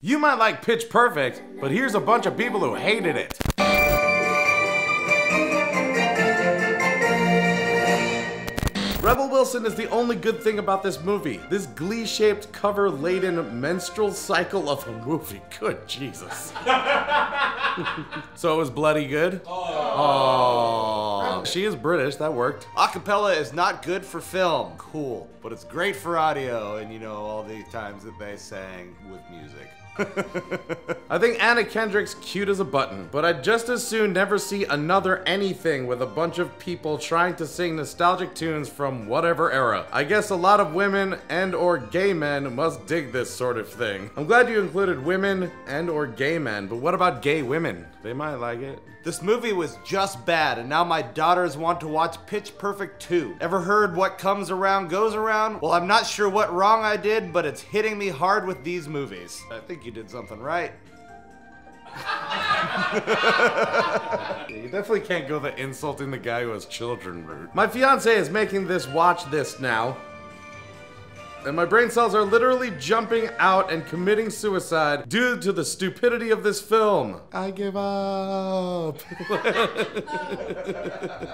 You might like Pitch Perfect, but here's a bunch of people who hated it. Rebel Wilson is the only good thing about this movie. This glee-shaped, cover-laden menstrual cycle of a movie. Good Jesus. So it was bloody good? Oh. She is British, that worked. Acapella is not good for film. Cool. But it's great for audio, and you know all the times that they sang with music. I think Anna Kendrick's cute as a button, but I'd just as soon never see another anything with a bunch of people trying to sing nostalgic tunes from whatever era. I guess a lot of women and or gay men must dig this sort of thing. I'm glad you included women and or gay men, but what about gay women? They might like it. This movie was just bad, and now my daughters want to watch Pitch Perfect 2. Ever heard what comes around goes around? Well, I'm not sure what wrong I did, but it's hitting me hard with these movies. I think you did something right. You definitely can't go the insulting the guy who has children route. My fiance is making this watch this now. And my brain cells are literally jumping out and committing suicide due to the stupidity of this film. I give up.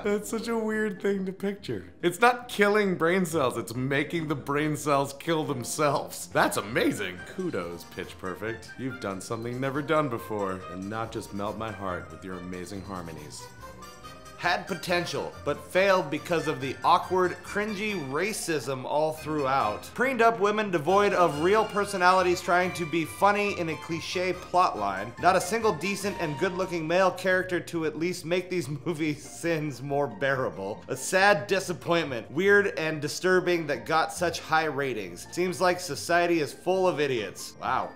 That's such a weird thing to picture. It's not killing brain cells, it's making the brain cells kill themselves. That's amazing. Kudos, Pitch Perfect. You've done something never done before, and not just melt my heart with your amazing harmonies. Had potential, but failed because of the awkward, cringy racism all throughout. Preened up women devoid of real personalities trying to be funny in a cliche plotline. Not a single decent and good-looking male character to at least make these movies' sins more bearable. A sad disappointment, weird and disturbing that got such high ratings. Seems like society is full of idiots. Wow.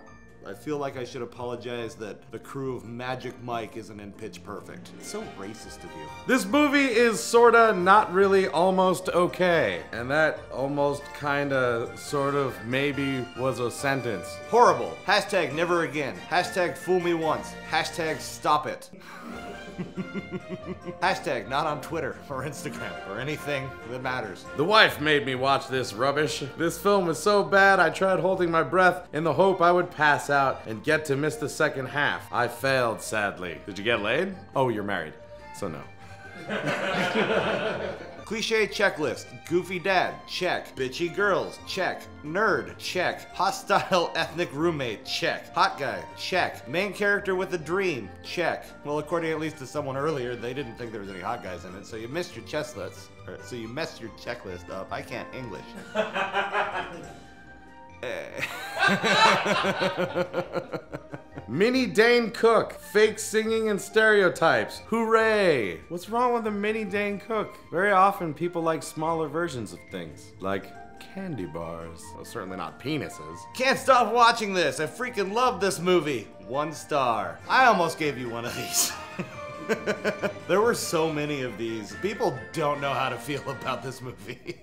I feel like I should apologize that the crew of Magic Mike isn't in Pitch Perfect. It's so racist of you. This movie is sorta, not really, almost okay. And that almost kinda, sort of, maybe was a sentence. Horrible. Hashtag never again. Hashtag fool me once. Hashtag stop it. Hashtag not on Twitter or Instagram or anything that matters. The wife made me watch this rubbish. This film was so bad I tried holding my breath in the hope I would pass out and get to miss the second half. I failed, sadly. Did you get laid? Oh, you're married, so no. Cliche checklist. Goofy dad, check. Bitchy girls, check. Nerd, check. Hostile ethnic roommate, check. Hot guy, check. Main character with a dream, check. Well, according at least to someone earlier, they didn't think there was any hot guys in it, so you missed your checklist. So you messed your checklist up. I can't English. Minnie Dane Cook, fake singing and stereotypes. Hooray! What's wrong with a Minnie Dane Cook? Very often people like smaller versions of things, like candy bars. Well, certainly not penises. Can't stop watching this. I freaking love this movie. 1 star. I almost gave you one of these. There were so many of these. People don't know how to feel about this movie.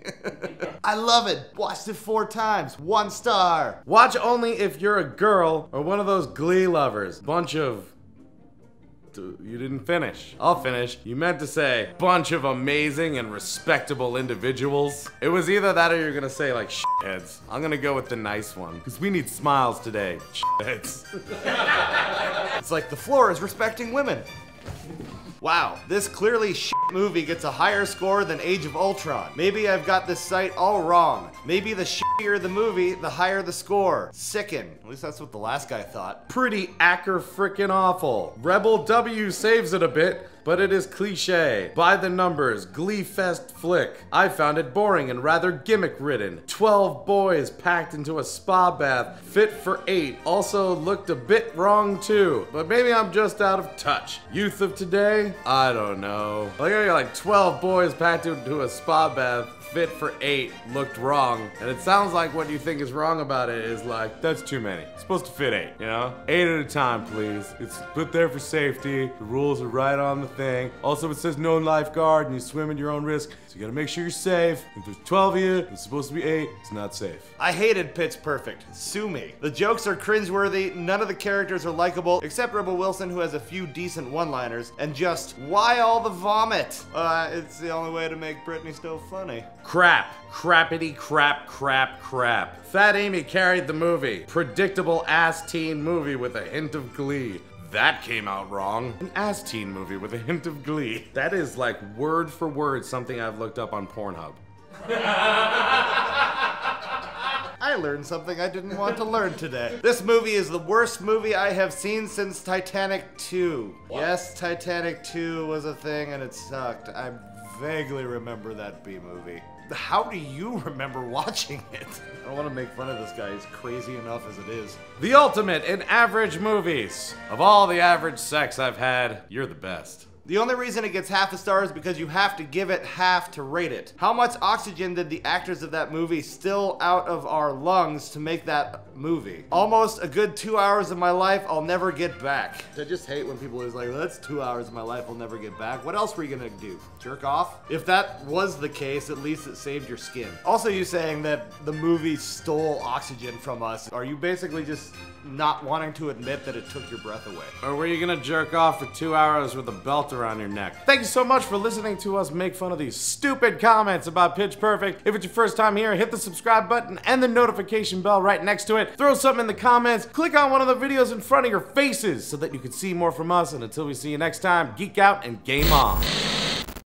I love it. Watched it 4 times. 1 star. Watch only if you're a girl or one of those Glee lovers. Bunch of... You didn't finish. I'll finish. You meant to say bunch of amazing and respectable individuals. It was either that or you're gonna say like shitheads. I'm gonna go with the nice one because we need smiles today. Shitheads. It's like the floor is respecting women. Wow, this clearly shit movie gets a higher score than Age of Ultron. Maybe I've got this site all wrong. Maybe the shittier the movie, the higher the score. Sicken. At least that's what the last guy thought. Pretty frickin' awful. Rebel W saves it a bit, but it is cliche. By the numbers, Glee Fest flick. I found it boring and rather gimmick-ridden. 12 boys packed into a spa bath, fit for 8. Also looked a bit wrong too, but maybe I'm just out of touch. Youth of today? I don't know. Like I got like 12 boys packed into a spa bath, fit for 8, looked wrong. And it sounds like what you think is wrong about it is like, that's too many. It's supposed to fit 8, you know? 8 at a time, please. It's put there for safety. The rules are right on the thing. Also, it says no lifeguard and you swim at your own risk, so you gotta make sure you're safe. If there's 12 of you, it's supposed to be 8, it's not safe. I hated Pitch Perfect. Sue me. The jokes are cringeworthy, none of the characters are likable, except Rebel Wilson, who has a few decent one-liners, and just, why all the vomit? It's the only way to make Brittany Snow funny. Crap. Crappity crap crap crap. Fat Amy carried the movie. Predictable ass teen movie with a hint of glee. That came out wrong. An ass teen movie with a hint of glee. That is like word for word something I've looked up on Pornhub. I learned something I didn't want to learn today. This movie is the worst movie I have seen since Titanic 2. What? Yes, Titanic 2 was a thing and it sucked. I vaguely remember that B movie. How do you remember watching it? I don't want to make fun of this guy. He's crazy enough as it is. The ultimate in average movies. Of all the average sex I've had, you're the best. The only reason it gets half a star is because you have to give it half to rate it. How much oxygen did the actors of that movie still out of our lungs to make that movie? Almost a good 2 hours of my life I'll never get back. I just hate when people are like, well, that's 2 hours of my life I'll never get back. What else were you gonna do? Jerk off? If that was the case, at least it saved your skin. Also, you saying that the movie stole oxygen from us. Are you basically just not wanting to admit that it took your breath away? Or were you gonna jerk off for 2 hours with a belt around your neck? Thank you so much for listening to us make fun of these stupid comments about Pitch Perfect. If it's your first time here, hit the subscribe button and the notification bell right next to it. Throw something in the comments. Click on one of the videos in front of your faces so that you can see more from us. And until we see you next time, geek out and game on.